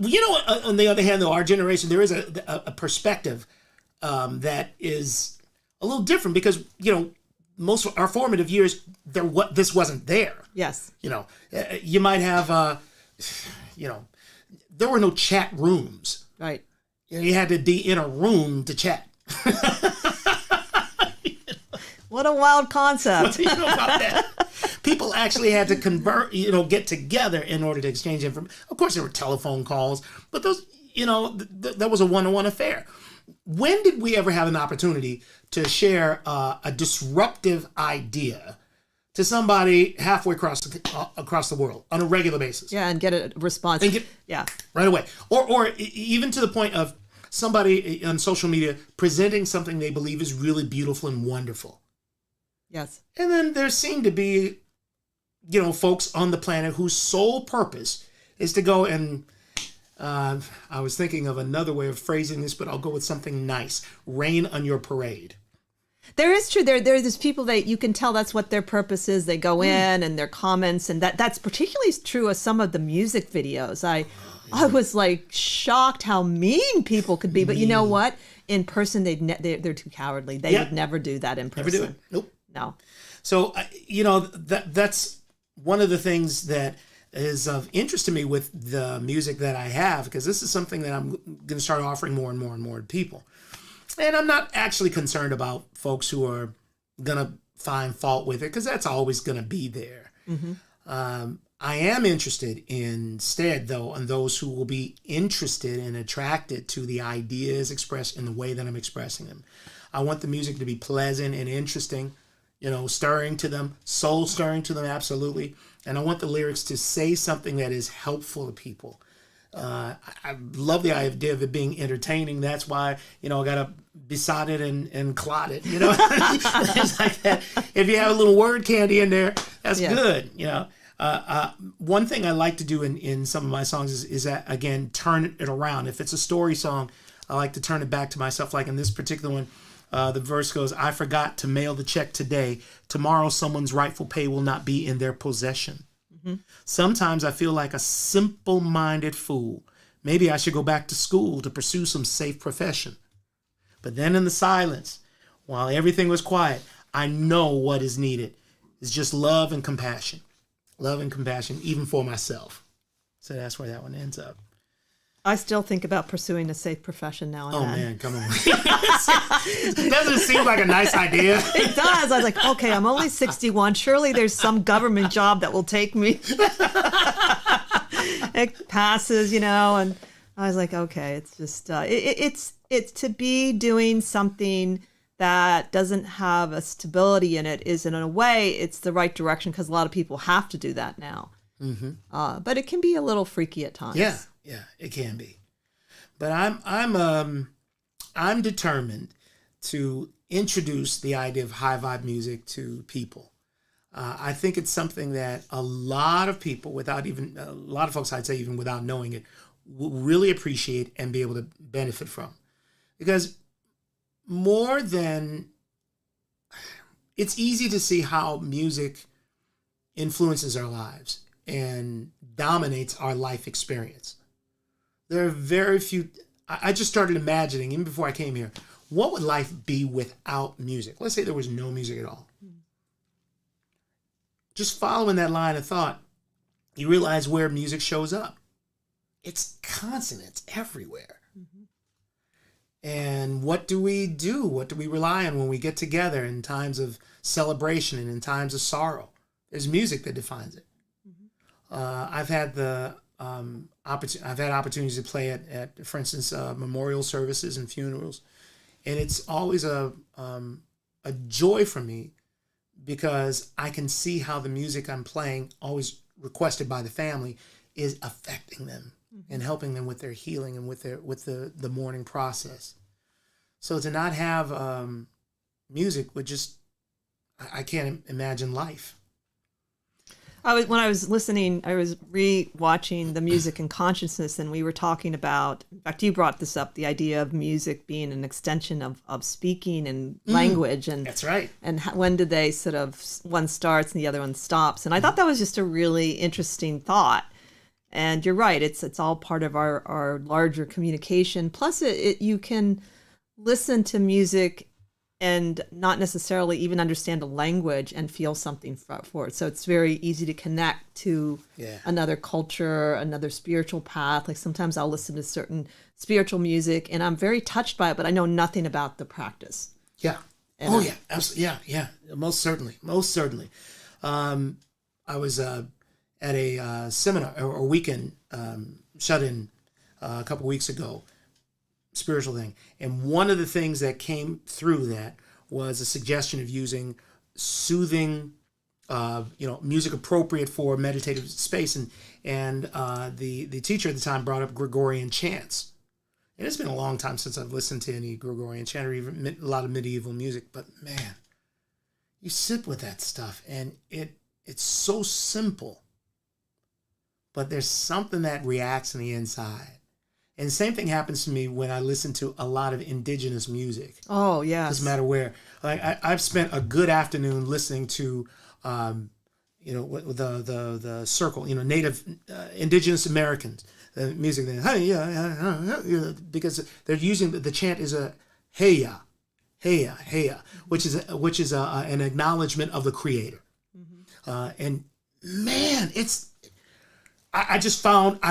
on the other hand, though, our generation, there is a perspective that is a little different, because, most of our formative years, this wasn't there. Yes. You might have, there were no chat rooms. Right. You had to be in a room to chat. What a wild concept. What do you know about that? People actually had to get together in order to exchange information. Of course, there were telephone calls, but those, that was a one-on-one affair. When did we ever have an opportunity to share a disruptive idea to somebody halfway across the world on a regular basis? Yeah, and get a response. Right away. Or even to the point of somebody on social media presenting something they believe is really beautiful and wonderful. Yes. And then there seem to be, folks on the planet whose sole purpose is to go and, I was thinking of another way of phrasing this, but I'll go with something nice. Rain on your parade. There is true. There's people that you can tell that's what their purpose is. They go in and their comments, and that's particularly true of some of the music videos. I was like shocked how mean people could be. But you know what? In person, they're too cowardly. They would never do that in person. Never do it. Nope. No. So, that's one of the things that is of interest to me with the music that I have, because this is something that I'm going to start offering more and more and more to people. And I'm not actually concerned about folks who are going to find fault with it, because that's always going to be there. I am interested instead, though, on those who will be interested and attracted to the ideas expressed in the way that I'm expressing them. I want the music to be pleasant and interesting, stirring to them, soul stirring to them, absolutely. And I want the lyrics to say something that is helpful to people. I love the idea of it being entertaining. That's why, I got to besot it and clot it, It's like that. If you have a little word candy in there, that's good, One thing I like to do in some of my songs is that, again, turn it around. If it's a story song, I like to turn it back to myself. Like in this particular one, the verse goes, I forgot to mail the check today. Tomorrow, someone's rightful pay will not be in their possession. Sometimes I feel like a simple-minded fool. Maybe I should go back to school to pursue some safe profession. But then in the silence, while everything was quiet, I know what is needed. It's just love and compassion. Love and compassion, even for myself. So that's where that one ends up. I still think about pursuing a safe profession now and then. Oh, man, come on. Doesn't it seem like a nice idea? It does. I was like, okay, I'm only 61. Surely there's some government job that will take me. It passes, and I was like, okay, it's just, it's to be doing something that doesn't have a stability in it is, in a way, it's the right direction, because a lot of people have to do that now. But it can be a little freaky at times. Yeah, it can be. But I'm determined to introduce the idea of high vibe music to people. I think it's something that a lot of people, a lot of folks, I'd say even without knowing it, will really appreciate and be able to benefit from. Because it's easy to see how music influences our lives and dominates our life experience. There are very few. I just started imagining, even before I came here, what would life be without music? Let's say there was no music at all. Just following that line of thought, you realize where music shows up. It's constant. It's everywhere. And what do we do? What do we rely on when we get together in times of celebration and in times of sorrow? There's music that defines it. I've had opportunities to play at for instance, memorial services and funerals, and it's always a joy for me, because I can see how the music I'm playing, always requested by the family, is affecting them and helping them with their healing and with the mourning process. So to not have music would just, I can't imagine life. When I was listening, I was re-watching The Music and Consciousness, and we were talking about, in fact, you brought this up, the idea of music being an extension of speaking and language. And that's right. And when do they sort of, one starts and the other one stops? And I thought that was just a really interesting thought. And you're right, it's all part of our larger communication. Plus, you can listen to music and not necessarily even understand a language and feel something for it. So it's very easy to connect to another culture, another spiritual path. Like sometimes I'll listen to certain spiritual music and I'm very touched by it, but I know nothing about the practice. Yeah. And yeah, absolutely. Yeah. Most certainly. I was at a seminar or weekend shut-in a couple weeks ago, spiritual thing, and one of the things that came through that was a suggestion of using soothing music appropriate for meditative space, and the teacher at the time brought up Gregorian chants. And it's been a long time since I've listened to any Gregorian chant or even a lot of medieval music, but man, you sit with that stuff and it's so simple, but there's something that reacts on the inside. And the same thing happens to me when I listen to a lot of indigenous music. Oh, yeah. Doesn't matter where. Like I've spent a good afternoon listening to, the circle, Native indigenous Americans music. Because they're using the chant is a heya, which is an acknowledgement of the Creator. And man, I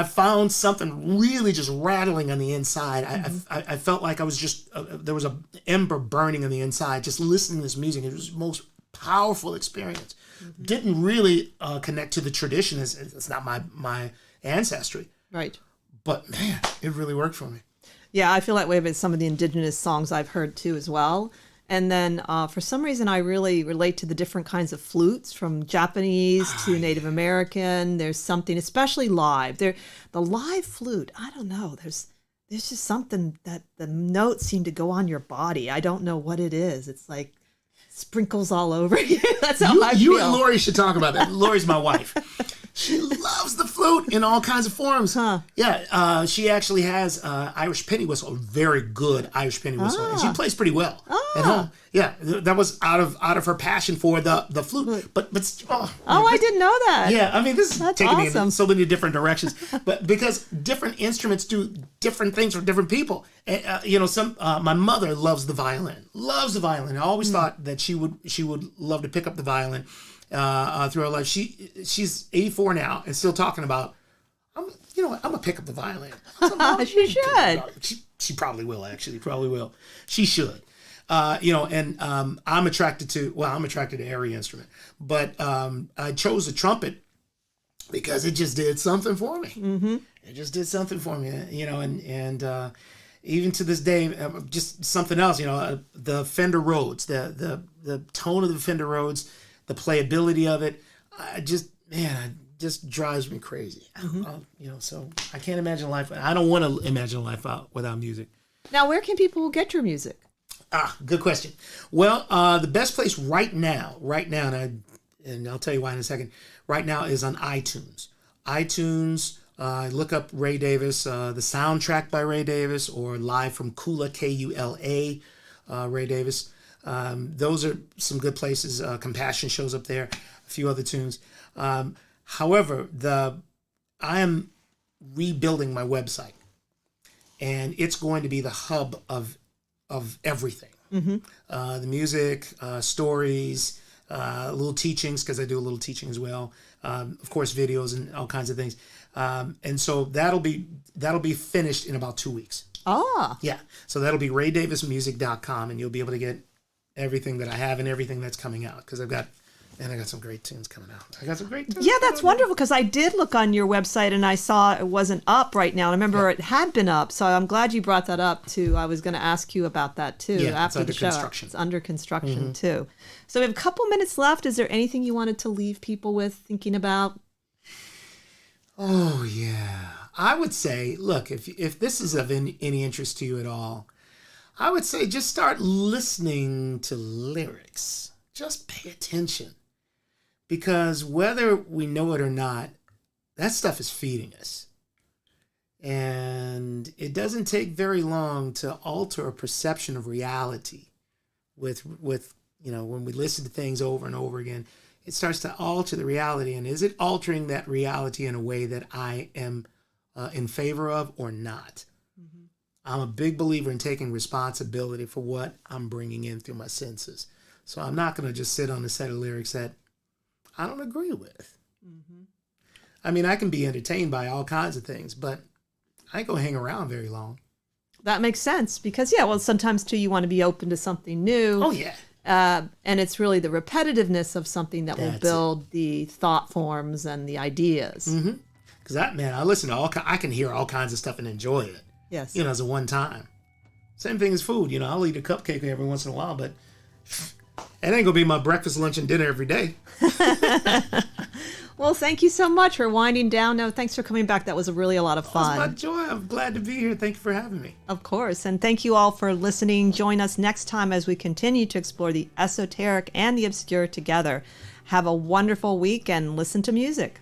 found something really just rattling on the inside. I felt like I was just, there was a ember burning on the inside, just listening to this music. It was the most powerful experience. Didn't really connect to the tradition. It's not my ancestry. Right. But man, it really worked for me. Yeah, I feel that way about some of the indigenous songs I've heard too as well. And then for some reason, I really relate to the different kinds of flutes, from Japanese to Native American. There's something, especially live. The live flute, I don't know. There's just something that the notes seem to go on your body. I don't know what it is. It's like sprinkles all over you. That's how I feel. You and Lori should talk about that. Lori's my wife. She loves the flute in all kinds of forms. Huh. Yeah, she actually has Irish penny whistle, a very good Irish penny whistle, and she plays pretty well at home. Yeah, that was out of her passion for the flute. But I didn't know that. Yeah, I mean, this is taking me awesome. in so many different directions. But because different instruments do different things for different people. And, my mother loves the violin. I always thought that she would love to pick up the violin. Through her life, she's 84 now and still talking about, I'm gonna pick up the violin. She should. She probably will, actually. Probably will. She should. I'm attracted to every instrument, but I chose the trumpet because it just did something for me. Mm-hmm. It just did something for me, and even to this day, just something else. The Fender Rhodes, the tone of the Fender Rhodes, the playability of it, it just drives me crazy. Mm-hmm. So I can't imagine life. I don't want to imagine life without music. Now, where can people get your music? Good question. Well, the best place right now, and I'll tell you why in a second, right now is on iTunes. Look up Ray Davis, the soundtrack by Ray Davis, or Live from Kula, Kula, Ray Davis. Those are some good places. Compassion shows up there, a few other tunes. However, I am rebuilding my website, and it's going to be the hub of everything. Mm-hmm. The music, stories, little teachings, because I do a little teaching as well. Of course, videos and all kinds of things. And so that'll be finished in about 2 weeks. Oh. Yeah. So that'll be raydavismusic.com, and you'll be able to get everything that I have and everything that's coming out, because I got some great tunes coming out. Yeah, that's wonderful, because I did look on your website and I saw it wasn't up right now. I remember it had been up, so I'm glad you brought that up too. I was going to ask you about that too after the show. It's under construction too. So we have a couple minutes left. Is there anything you wanted to leave people with, thinking about? Oh yeah, I would say, look, if this is of any interest to you at all, I would say just start listening to lyrics. Just pay attention. Because whether we know it or not, that stuff is feeding us. And it doesn't take very long to alter a perception of reality with when we listen to things over and over again. It starts to alter the reality. And is it altering that reality in a way that I am in favor of or not? I'm a big believer in taking responsibility for what I'm bringing in through my senses. So I'm not going to just sit on a set of lyrics that I don't agree with. Mm-hmm. I mean, I can be entertained by all kinds of things, but I ain't going to hang around very long. That makes sense, because, sometimes, too, you want to be open to something new. Oh, yeah. And it's really the repetitiveness of something that will build the thought forms and the ideas. Mm-hmm. Because I listen to I can hear all kinds of stuff and enjoy it. Yes. As a one time. Same thing as food. I'll eat a cupcake every once in a while, but it ain't going to be my breakfast, lunch, and dinner every day. Well, thank you so much for winding down. No, thanks for coming back. That was really a lot of fun. It's my joy. I'm glad to be here. Thank you for having me. Of course. And thank you all for listening. Join us next time as we continue to explore the esoteric and the obscure together. Have a wonderful week and listen to music.